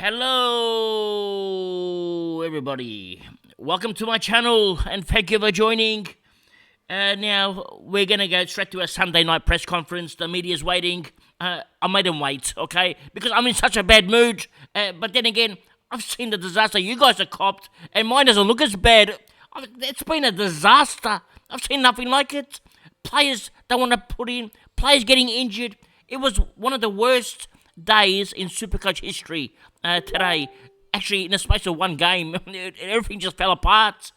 Hello, everybody. Welcome to my channel, and thank you for joining. Now, we're going to go straight to a Sunday night press conference. The media's waiting. I made them wait, okay? Because I'm in such a bad mood. But then again, I've seen the disaster you guys have copped, and mine doesn't look as bad. It's been a disaster. I've seen nothing like it. Players don't want to put in. Players getting injured. It was one of the worst days in Supercoach history today. Actually, in the space of one game, everything just fell apart.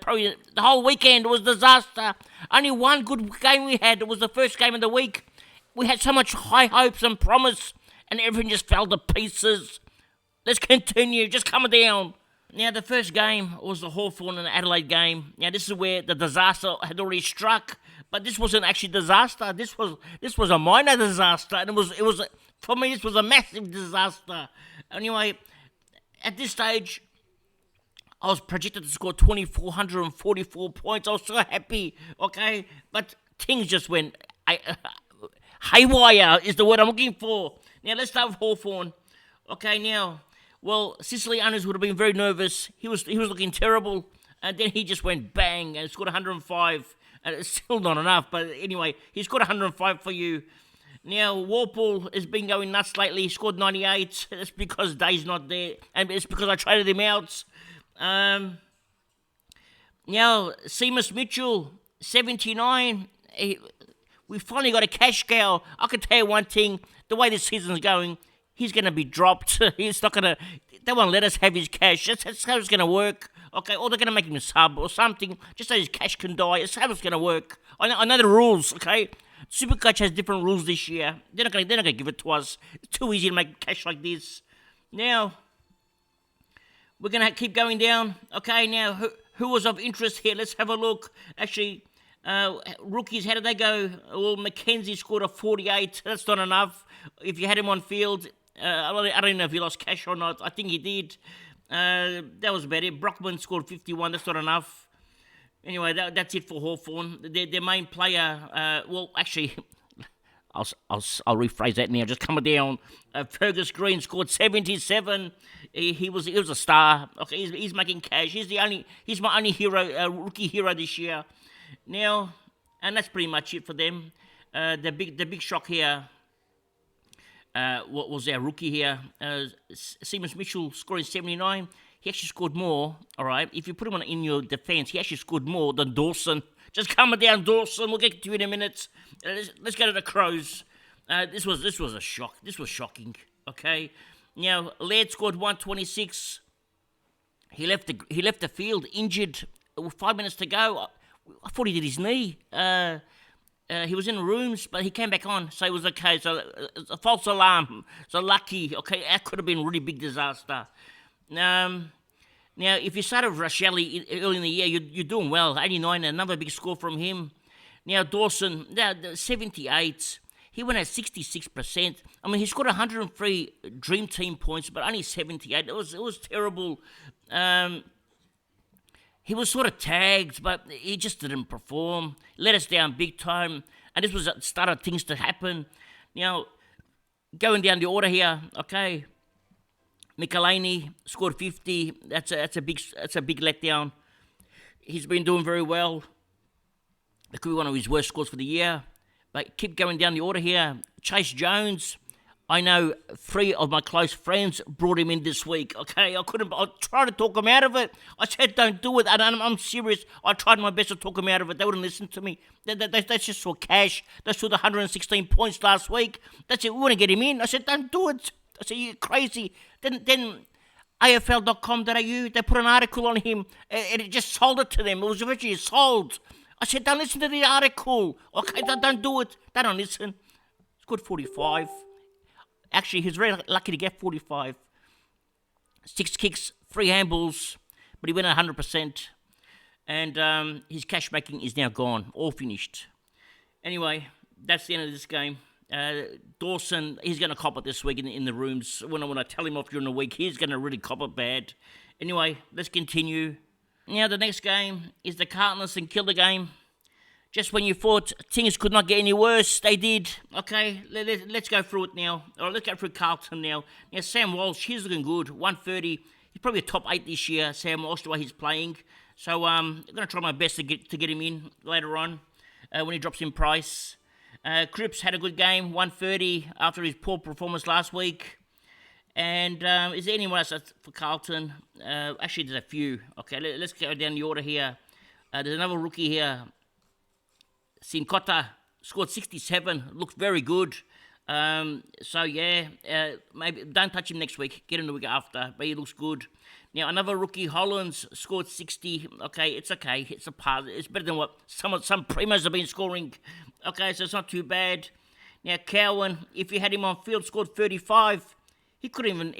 Probably the whole weekend was disaster. Only one good game we had. It was the first game of the week. We had so much high hopes and promise, and everything just fell to pieces. Let's continue. Just come down. Now, the first game was the Hawthorn and Adelaide game. Now, this is where the disaster had already struck, but this wasn't actually disaster. This was a minor disaster, and it was for me. This was a massive disaster. Anyway, at this stage, I was projected to score 2,444 points. I was so happy, okay? But things just went haywire is the word I'm looking for. Now, let's start with Hawthorn. Okay, now, well, Sicilianos would have been very nervous. He was looking terrible. And then he just went bang and scored 105. And it's still not enough, but anyway, he scored 105 for you. Now, Warple has been going nuts lately. He scored 98. That's because Day's not there. And it's because I traded him out. Now, Seamus Mitchell, 79. We finally got a cash cow. I can tell you one thing. The way this season's going, he's going to be dropped. He's not going to... They won't let us have his cash. That's how it's going to work. Okay, or they're going to make him a sub or something, just so his cash can die. That's how it's going to work. I know the rules, okay? Supercoach has different rules this year. They're not going to give it to us. It's too easy to make cash like this. Now, we're going to keep going down. Okay, now, who was of interest here? Let's have a look. Actually, rookies, how did they go? Well, McKenzie scored a 48. That's not enough. If you had him on field, I don't know if he lost cash or not. I think he did. That was about it. Brockman scored 51. That's not enough. Anyway, that's it for Hawthorn. Their main player, well, actually, I'll rephrase that now. Just coming down. Fergus Green scored 77. He was a star. Okay, he's making cash. He's my only hero, rookie hero this year. Now, and that's pretty much it for them. The big shock here. What was our rookie here? Seamus Mitchell scoring 79. He actually scored more, all right? If you put him in your defence, he actually scored more than Dawson. Just coming down, Dawson. We'll get to you in a minute. Let's go to the Crows. This was a shock. This was shocking, okay? Now, Laird scored 126. He left the field injured. 5 minutes to go. I thought he did his knee. He was in rooms, but he came back on, so it was okay. So it's a false alarm. So lucky. Okay, that could have been a really big disaster. Now, if you started with Rochelle early in the year, you're doing well. 89, another big score from him. Now, Dawson, 78. He went at 66%. I mean, he scored 103 Dream Team points, but only 78. It was terrible. He was sort of tagged, but he just didn't perform. Let us down big time. And this was the start of things to happen. Now, going down the order here, okay. Michelini scored 50. That's a big letdown. He's been doing very well. It could be one of his worst scores for the year. But keep going down the order here. Chase Jones. I know 3 of my close friends brought him in this week, okay? I tried to talk him out of it. I said, don't do it. I'm serious. I tried my best to talk him out of it. They wouldn't listen to me. They just saw cash. They saw the 116 points last week. That's it. We want to get him in. I said, don't do it. I said, you're crazy. Then AFL.com.au, they put an article on him, and it just sold it to them. It was virtually sold. I said, don't listen to the article. Okay, don't do it. They don't listen. It's good 45. Actually, he's very lucky to get 45. 6 kicks, 3 handballs, but he went 100%. And his cash making is now gone, all finished. Anyway, that's the end of this game. Dawson, he's going to cop it this week in the rooms. When I tell him off during the week, he's going to really cop it bad. Anyway, let's continue. Now, the next game is the Carlton and St Kilda game. Just when you thought things could not get any worse, they did. Okay, let's go through it now. All right, let's go through Carlton now. Now, Sam Walsh, he's looking good. 130. He's probably a top 8 this year, Sam Walsh, the way he's playing. So I'm going to try my best to get him in later on when he drops in price. Cripps had a good game, 130 after his poor performance last week. And is there anyone else for Carlton? Actually, there's a few. Okay, let's go down the order here. There's another rookie here. Sinkota scored 67, looked very good. So yeah, maybe don't touch him next week. Get him the week after, but he looks good. Now another rookie, Hollands, scored 60. Okay, it's okay. It's a pass. It's better than what some primos have been scoring. Okay, so it's not too bad. Now Cowan, if you had him on field, scored 35. He couldn't even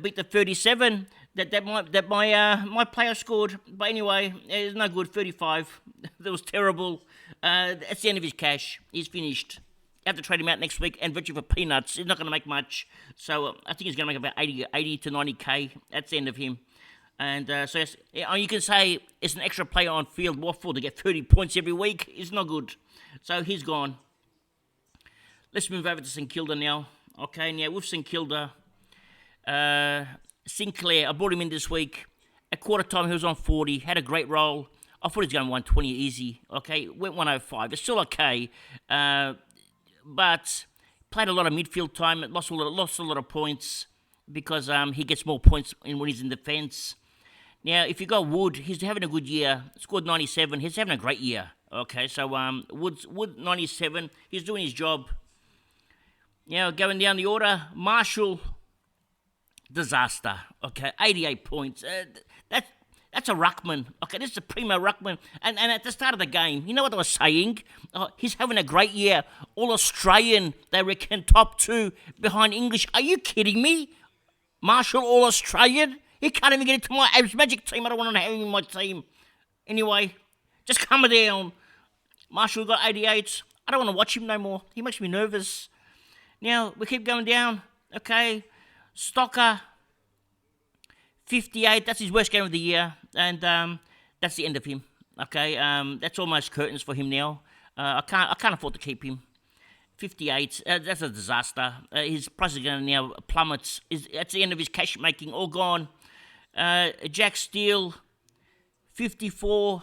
beat the 37 that my player scored. But anyway, it's no good. 35. That was terrible. That's the end of his cash. He's finished. You have to trade him out next week and virtually for peanuts. He's not going to make much. So I think he's going to make about 80 to 90k. That's the end of him. And so yes, you can say it's an extra player on field. What for? To get 30 points every week? It's not good. So he's gone. Let's move over to St Kilda now. Okay, now with St Kilda, Sinclair, I brought him in this week. At quarter time, he was on 40, had a great roll. I thought he was going 120 easy. Okay, went 105. It's still okay, but played a lot of midfield time. Lost a lot of points because he gets more points when he's in defence. Now, if you got Wood, he's having a good year. Scored 97. He's having a great year. Okay, so Wood 97. He's doing his job. Now, going down the order, Marshall, disaster. Okay, 88 points. That's a ruckman. Okay, this is a primo ruckman. And at the start of the game, you know what I was saying? He's having a great year. All Australian, they reckon, top 2 behind English. Are you kidding me? Marshall, all Australian? He can't even get into my Abs Magic team. I don't want to have him in my team. Anyway, just calm down. Marshall got 88. I don't want to watch him no more. He makes me nervous. Now, we keep going down. Okay. Stocker, 58. That's his worst game of the year. And that's the end of him. Okay. That's almost curtains for him now. I can't afford to keep him. 58. That's a disaster. His price is going to now plummet. That's the end of his cash making. All gone. Jack Steele, 54.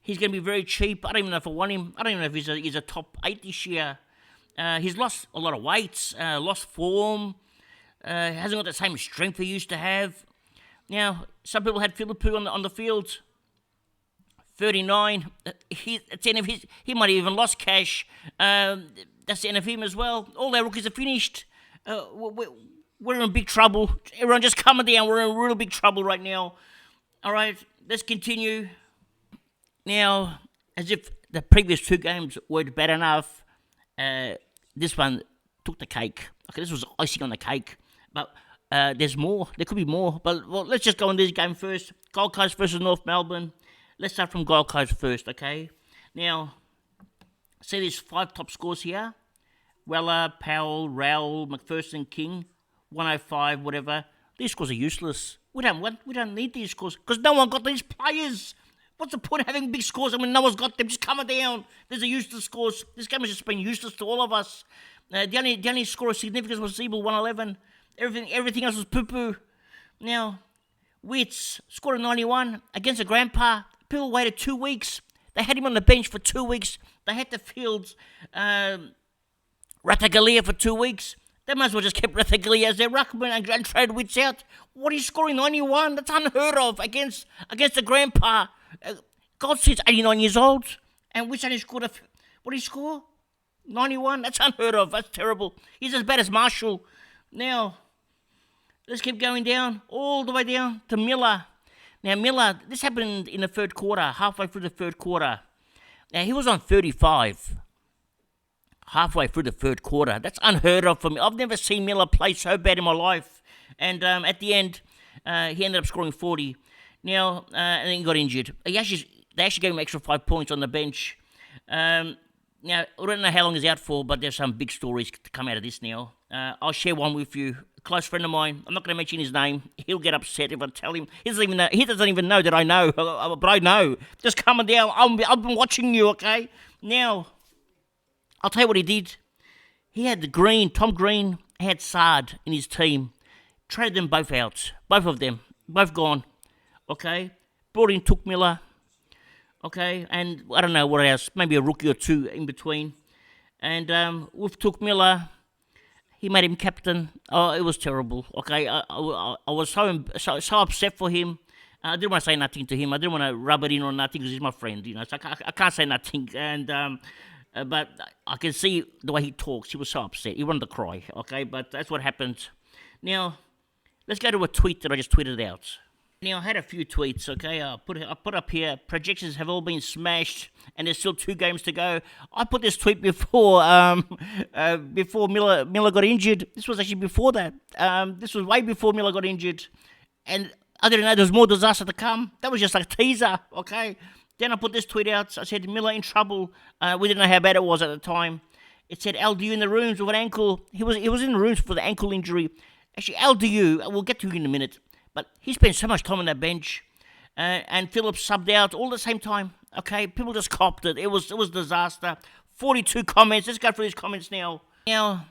He's going to be very cheap. I don't even know if I want him. I don't even know if he's a top 8 this year. He's lost a lot of weight, lost form, hasn't got the same strength he used to have. Now, some people had Philippou on the field. 39. That's the end of his. He might have even lost cash. That's the end of him as well. All our rookies are finished. We're in big trouble. Everyone just calm down. We're in real big trouble right now. All right, let's continue. Now, as if the previous 2 games weren't bad enough, this one took the cake. Okay, this was icing on the cake. But there's more. There could be more. But let's just go on this game first. Gold Coast versus North Melbourne. Let's start from Gold Coast first, okay? Now, see these 5 top scores here. Weller, Powell, Rowell, McPherson, King, 105, whatever. These scores are useless. We don't need these scores because no one got these players. What's the point of having big scores? I mean, no one's got them. Just calm it down. There's a useless scores. This game has just been useless to all of us. The only score of significance was Zeeble, 111. Everything else was poo-poo. Now, Wits scored a 91 against a grandpa. People waited 2 weeks. They had him on the bench for 2 weeks. They had to field Ratagalia for 2 weeks. They might as well just keep Ratagalia as their ruckman and trade Wits out. What, he's scoring 91? That's unheard of against a grandpa. Goldstead's 89 years old, and Wits only scored what did he score? 91? That's unheard of. That's terrible. He's as bad as Marshall. Now, let's keep going down, all the way down to Miller. Now, Miller, this happened in the 3rd quarter, halfway through the 3rd quarter. Now, he was on 35 halfway through the 3rd quarter. That's unheard of for me. I've never seen Miller play so bad in my life. And at the end, he ended up scoring 40. Now, and then he got injured. They actually gave him extra 5 points on the bench. Now, I don't know how long he's out for, but there's some big stories to come out of this now. I'll share one with you close friend of mine. I'm not going to mention his name. He'll get upset if I tell him. He doesn't even know that I know, but I know. Just coming down. I've been watching you, okay? Now, I'll tell you what he did. He had Tom Green had Sard in his team. Traded them both out. Both of them. Both gone. Okay? Brought in Took Miller. Okay? And I don't know what else. Maybe a rookie or two in between. And with Took Miller, he made him captain. Oh, it was terrible. Okay? I was so upset for him. I didn't want to say nothing to him. I didn't want to rub it in or nothing because he's my friend, So I can't say nothing. And but I can see the way he talks. He was so upset. He wanted to cry. Okay, but that's what happened. Now, let's go to a tweet that I just tweeted out. Now, I had a few tweets. Okay, I put up here. Projections have all been smashed, and there's still 2 games to go. I put this tweet before Miller got injured. This was actually before that. This was way before Miller got injured, and I didn't know there was more disaster to come. That was just like a teaser. Okay. Then I put this tweet out. I said, Miller in trouble. We didn't know how bad it was at the time. It said, LDU in the rooms with an ankle. He was in the rooms for the ankle injury. Actually, LDU, we'll get to him in a minute, but he spent so much time on that bench. And Phillips subbed out all at the same time. Okay, people just copped it. It was disaster. 42 comments. Let's go through these comments now. Now,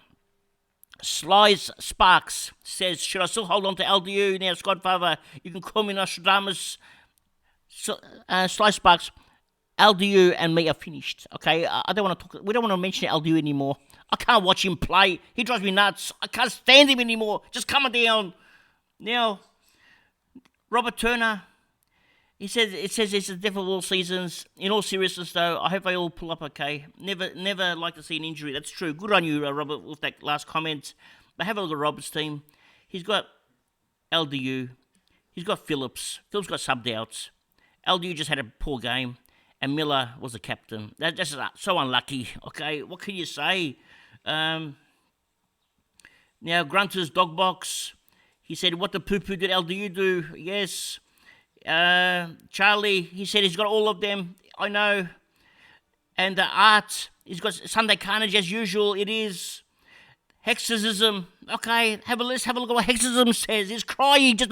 Slice Sparks says, should I still hold on to LDU? Now, Scodfather, you can call me Nostradamus. Sly Sparks, LDU and me are finished. Okay, I don't want to talk. We don't want to mention LDU anymore. I can't watch him play. He drives me nuts. I can't stand him anymore. Just coming down. Now, Robert Turner. It says it's the death of all seasons. In all seriousness, though, I hope they all pull up okay. Never like to see an injury. That's true. Good on you, Robert, with that last comment. But have a look at Robert's team. He's got LDU. He's got Phillips. Phillips got subbed out. LDU just had a poor game, and Miller was the captain. That's just so unlucky, okay? What can you say? Now, Grunter's dog box, he said, what the poo-poo did LDU do? Yes. Charlie, he said he's got all of them. I know. And Art, he's got Sunday Carnage as usual. It is. Hexism, okay? Have a look at what Hexism says. He's crying, just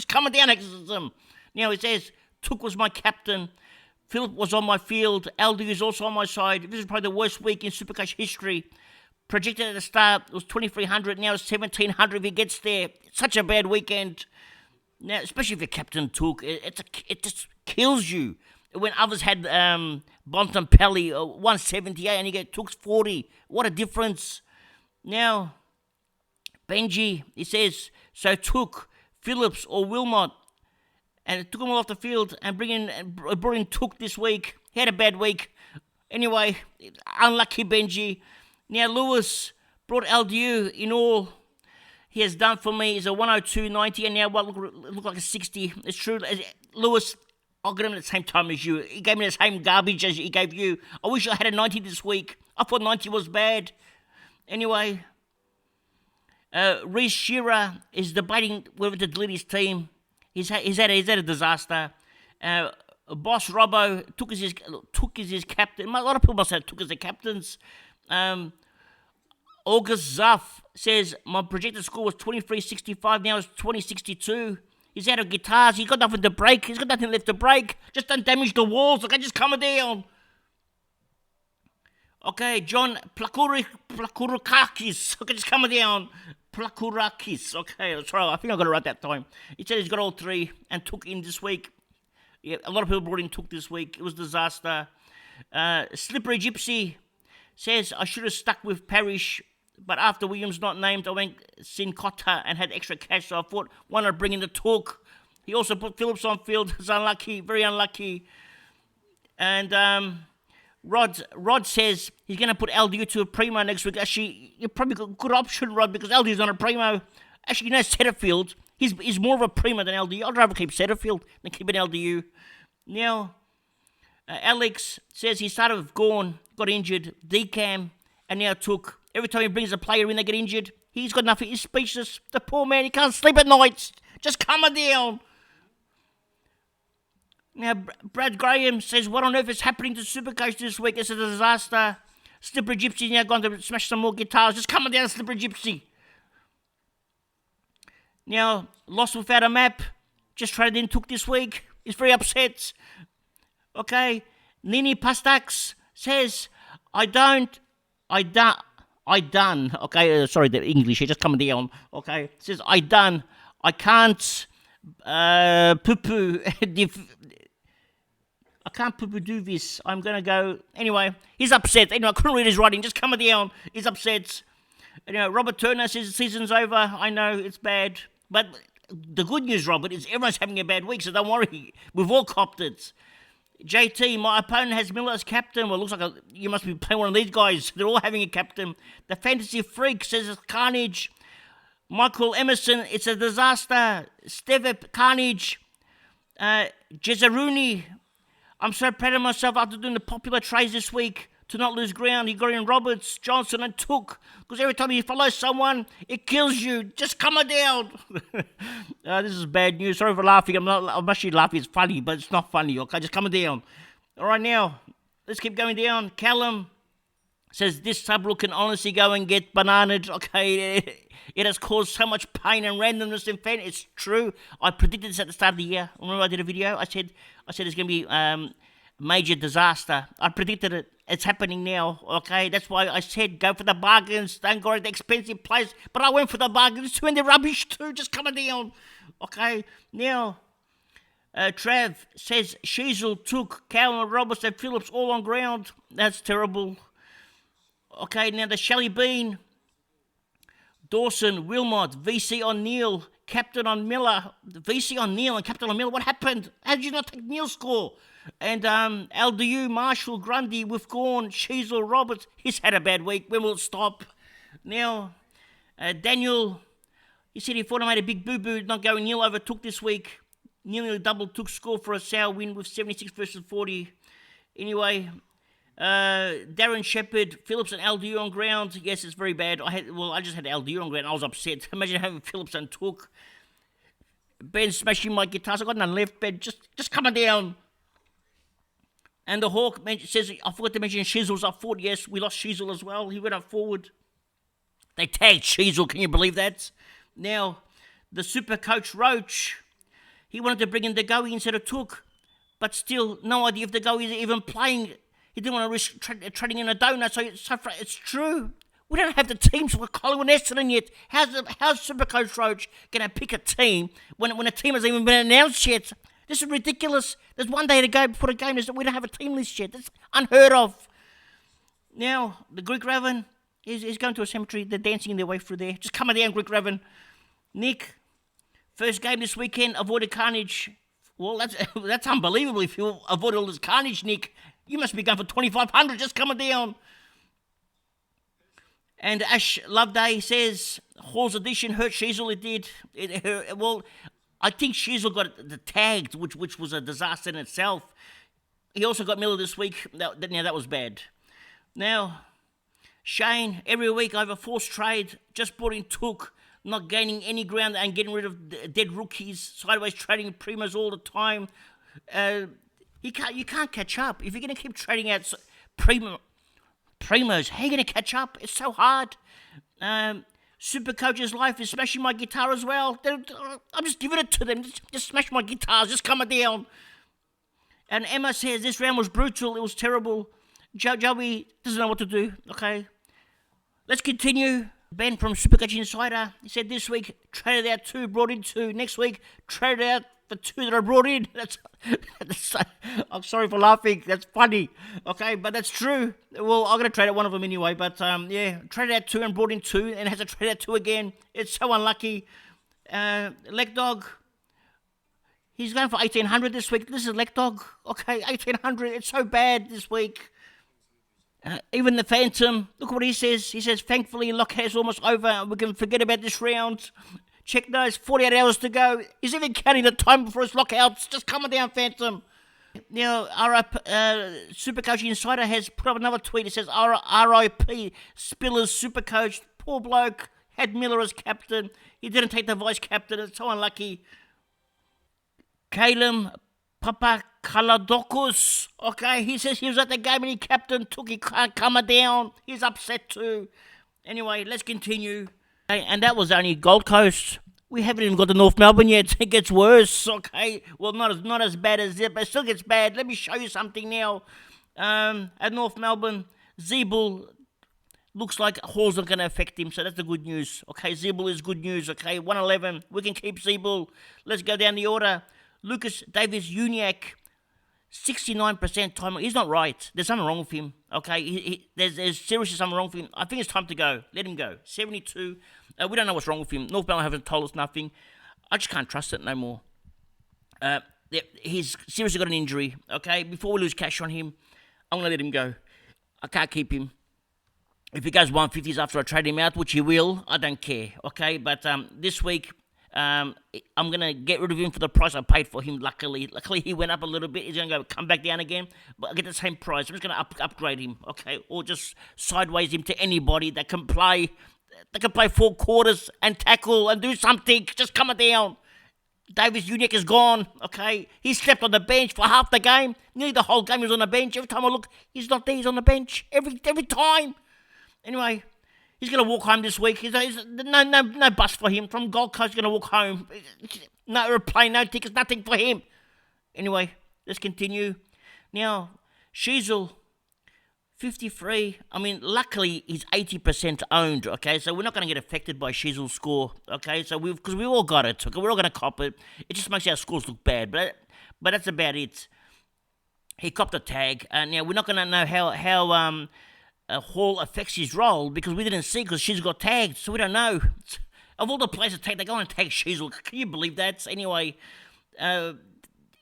coming down, Hexism. Now, it says, Took was my captain. Philip was on my field. LD is also on my side. This is probably the worst week in Supercoach history. Projected at the start, it was 2,300. Now it's 1,700 if he gets there. It's such a bad weekend. Now, especially if your captain Took. It just kills you. When others had Bontempelli 178 and you get Took's 40. What a difference. Now, Benji, he says, so Took, Phillips or Wilmot, and it took him all off the field and brought in Took this week. He had a bad week. Anyway, unlucky Benji. Now Lewis brought LDU in all. He has done for me is a 102.90 and now look like a 60. It's true. Lewis, I got him at the same time as you. He gave me the same garbage as he gave you. I wish I had a 90 this week. I thought 90 was bad. Anyway, Reece Shearer is debating whether to delete his team. He's had a disaster. Boss Robbo Took as his captain. A lot of people must have Took as their captains. August Zuff says, my projected score was 23.65, now it's 20.62. He's out of guitars, he's got nothing to break, he's got nothing left to break. Just don't damage the walls, okay, just coming down. Okay, John Plakurakakis, okay, just coming down. Plakurakis, okay, that's right, I think I got it right that time. He said he's got all 3 and Took in this week. Yeah, a lot of people brought in Took this week, it was a disaster. Slippery Gypsy says, I should have stuck with Parrish, but after Williams not named, I went Sincotta and had extra cash, so I thought, why not bring in the Took? He also put Phillips on field. It's unlucky, very unlucky. And Rod says he's going to put LDU to a primo next week. Actually, you're probably a good option, Rod, because LDU's not a primo. Actually, Setterfield, he's more of a primo than LDU. I'd rather keep Setterfield than keep an LDU. Now, Alex says he started with Gorn, got injured, Decam, and now Took. Every time he brings a player in, they get injured. He's got nothing. He's speechless. The poor man, he can't sleep at nights. Just coming down. Now, Brad Graham says, what on earth is happening to Supercoach this week? It's a disaster. Slippery Gypsy's now gone to smash some more guitars. Just coming down, Slippery Gypsy. Now, lost without a map. Just traded in Took this week. He's very upset. Okay. Nini Pastax says, I done. Okay, sorry, the English here, just coming down. Okay. Says, I can't poo-poo. I can't poo-poo do this. I'm going to go. Anyway, he's upset. Anyway, I couldn't read his writing. Just coming down. He's upset. Anyway, Robert Turner says the season's over. I know, it's bad. But the good news, Robert, is everyone's having a bad week, so don't worry. We've all copped it. JT, my opponent has Miller as captain. Well, it looks like you must be playing one of these guys. They're all having a captain. The Fantasy Freak says it's carnage. Michael Emerson, it's a disaster. Stevep, carnage. Jezaruni, I'm so proud of myself after doing the popular trades this week to not lose ground. He got in Roberts, Johnson, and Took. Because every time you follow someone, it kills you. Just come down. This is bad news. Sorry for laughing. I'm actually laughing. It's funny, but it's not funny. Okay, just come down. All right, now, let's keep going down. Callum says this sub can honestly go and get bananaed. Okay, it has caused so much pain and randomness in fan. It's true. I predicted this at the start of the year. Remember I did a video? I said it's going to be major disaster. I predicted it. It's happening now, okay? That's why I said go for the bargains. Don't go to the expensive place. But I went for the bargains too, and they're rubbish too. Just coming down, okay? Now, Trav says Sheasel, Took, Cowan, Roberts, and Phillips all on ground. That's terrible. Okay, now the Shelly Bean, Dawson, Wilmot, VC on Neil, Captain on Miller. VC on Neil and Captain on Miller. What happened? How did you not take Neil's score? And LDU, Marshall, Grundy, with Gorn, Sheasel, Roberts. He's had a bad week. When will it stop? Now, Daniel, he said he thought I made a big boo-boo not going Neil over Took this week. Nearly double Took score for a sour win with 76 versus 40. Anyway, Darren Shepherd, Phillips and LDU on ground. Yes, it's very bad. I just had LDU on ground. I was upset. Imagine having Phillips and Took. Ben smashing my guitars. I got none left. Ben, just coming down. And the Hawk says, I forgot to mention Shizel's up forward. Yes, we lost Shizel as well. He went up forward. They tagged Shizel. Can you believe that? Now, the Supercoach Roach, he wanted to bring in the Goey instead of Took. But still, no idea if the Goey is even playing. He didn't want to risk trading in a donut. So it's true. We don't have the teams for Collingwood and Essendon yet. How's Supercoach Roach going to pick a team when a team hasn't even been announced yet? This is ridiculous. There's one day to go before the game. We don't have a team list yet. That's unheard of. Now, the Greek Raven is going to a cemetery. They're dancing their way through there. Just come down, Greek Raven. Nick, first game this weekend, avoided carnage. Well, that's unbelievable. If you avoid all this carnage, Nick, you must be going for 2,500. Just coming down. And Ash Loveday says, Hall's edition hurt Sheasel. It did. It hurt. Well, I think Sheasel got the tagged, which was a disaster in itself. He also got Miller this week. Now, that was bad. Now, Shane, every week I have a forced trade. Just brought in Took, not gaining any ground and getting rid of dead rookies. Sideways trading primos all the time. You can't catch up. If you're going to keep trading out primos, how are you going to catch up? It's so hard. Supercoach's life is smashing my guitar as well. I'm just giving it to them. Just smash my guitars. Just coming down. And Emma says this round was brutal. It was terrible. Joey doesn't know what to do. Okay. Let's continue. Ben from Supercoach Insider, he said this week, traded out 2, brought in 2. Next week, traded out the 2 that I brought in. I'm sorry for laughing. That's funny. Okay, but that's true. Well, I'm going to trade out one of them anyway. But, yeah, traded out 2 and brought in 2 and has to trade out 2 again. It's so unlucky. Leg Dog, he's going for 1,800 this week. This is Leg Dog. Okay, 1,800. It's so bad this week. Even the Phantom, look what he says. He says, thankfully, lockout's almost over. We can forget about this round. Check those, 48 hours to go. He's even counting the time before his lockouts. Just coming down, Phantom. Now, Supercoach Insider has put up another tweet. It says, RIP, Spiller's Supercoach. Poor bloke, had Miller as captain. He didn't take the vice captain. It's so unlucky. Calum Papakaladokos. Okay, he says he was at the game and he captain Took. He can't come down. He's upset too. Anyway, let's continue. And that was only Gold Coast. We haven't even got to North Melbourne yet. It gets worse. Okay, well, not as bad as it, but it still gets bad. Let me show you something now. At North Melbourne, Zeeble looks like Hall's not going to affect him, so that's the good news. Okay, Zeeble is good news. Okay, 111. We can keep Zeeble. Let's go down the order. Lucas Davis Uniac, 69% time. He's not right. There's something wrong with him. Okay, there's seriously something wrong with him. I think it's time to go. Let him go. 72. We don't know what's wrong with him. North Melbourne haven't told us nothing. I just can't trust it no more. He's seriously got an injury. Okay, before we lose cash on him, I'm gonna let him go. I can't keep him. If he goes 150s after I trade him out, which he will, I don't care. Okay, but this week I'm gonna get rid of him for the price I paid for him. Luckily he went up a little bit. He's gonna come back down again, but I get the same price. I'm just gonna upgrade him. Okay, or just sideways him to anybody that can play. They can play 4 quarters and tackle and do something. Just come down. Davis Uniac is gone, okay? He slept on the bench for half the game. Nearly the whole game he was on the bench. Every time I look, he's not there. He's on the bench. Every time. Anyway, he's going to walk home this week. No bus for him. From Gold Coast, he's going to walk home. No aeroplane, no tickets, nothing for him. Anyway, let's continue. Now, Sheasel, 53. I mean, luckily he's 80% owned. Okay, so we're not going to get affected by Shizel's score. Okay, so because we all got it. Okay, we're all going to cop it. It just makes our scores look bad. But that's about it. He copped a tag. Now we're not going to know how Hall affects his role because we didn't see because Shizel got tagged, so we don't know. Of all the players to tag, they go and tag Shizel. Can you believe that? Anyway, now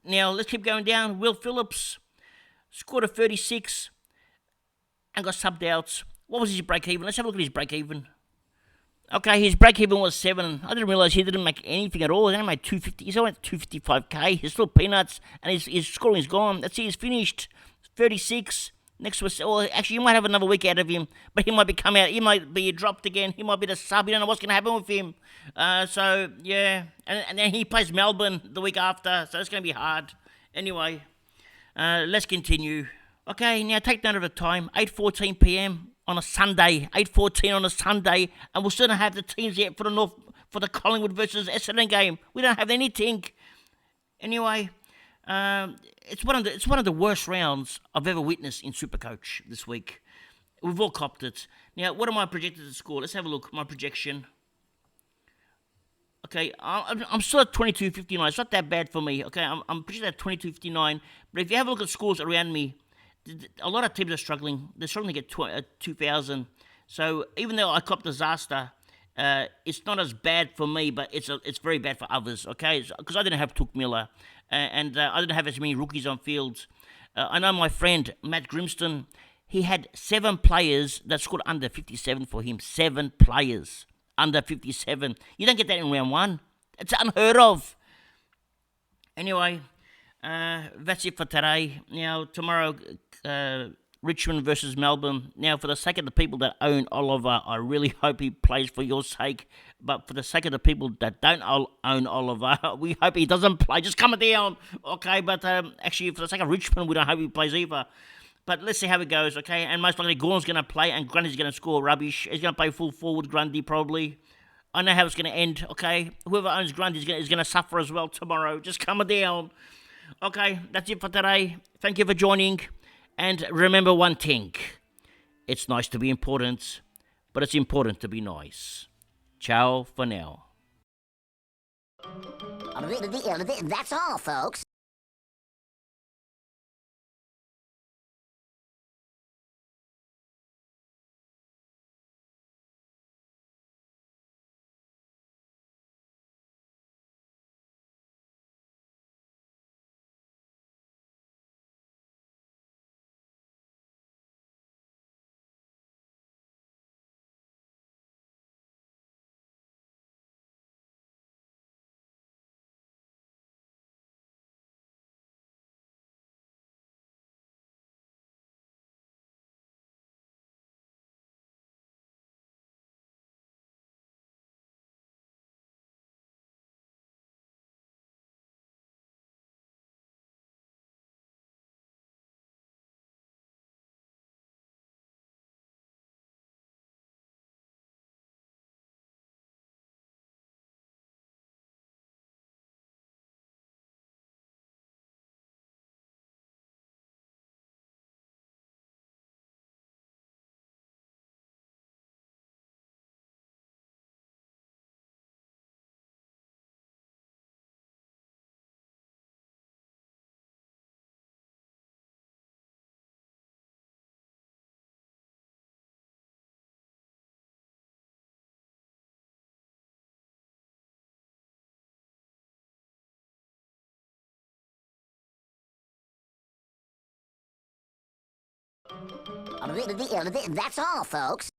let's keep going down. Will Phillips scored a 36. And got subbed out. What was his break even? Let's have a look at his break even. Okay, his break even was 7. I didn't realise he didn't make anything at all. He only made 250. He's only at 255k. He's still peanuts, and his scoring is gone. That's it. He's finished 36. Next was, actually, you might have another week out of him, but he might be come out. He might be dropped again. He might be the sub. You don't know what's going to happen with him. So yeah, and then he plays Melbourne the week after, so it's going to be hard. Anyway, let's continue. Okay, now take note of the time, 8:14 p.m. on a Sunday, 8:14 on a Sunday, and we'll still don't have the teams yet for the Collingwood versus Essendon game. We don't have anything. Anyway, it's one of the worst rounds I've ever witnessed in Supercoach this week. We've all copped it. Now, what am I projected to score? Let's have a look. My projection. Okay, I'm still at 22.59. It's not that bad for me. Okay, I'm projected at 22.59. But if you have a look at scores around me, a lot of teams are struggling. They're struggling to get 2,000. So even though I copped disaster, it's not as bad for me, but it's very bad for others. Okay, because I didn't have Took Miller, and I didn't have as many rookies on fields. I know my friend Matt Grimston. He had 7 players that scored under 57 for him. 7 players under 57. You don't get that in round 1. It's unheard of. Anyway, that's it for today. Now, tomorrow, Richmond versus Melbourne. Now, for the sake of the people that own Oliver, I really hope he plays for your sake. But for the sake of the people that don't own Oliver, we hope he doesn't play. Just come down, okay? But actually, for the sake of Richmond, we don't hope he plays either. But let's see how it goes, okay? And most likely, Gorn's going to play, and Grundy's going to score rubbish. He's going to play full forward, Grundy, probably. I know how it's going to end, okay? Whoever owns Grundy is going to suffer as well tomorrow. Just come down. Okay, that's it for today. Thank you for joining. And remember one thing. It's nice to be important, but it's important to be nice. Ciao for now. That's all, folks. That's all, folks.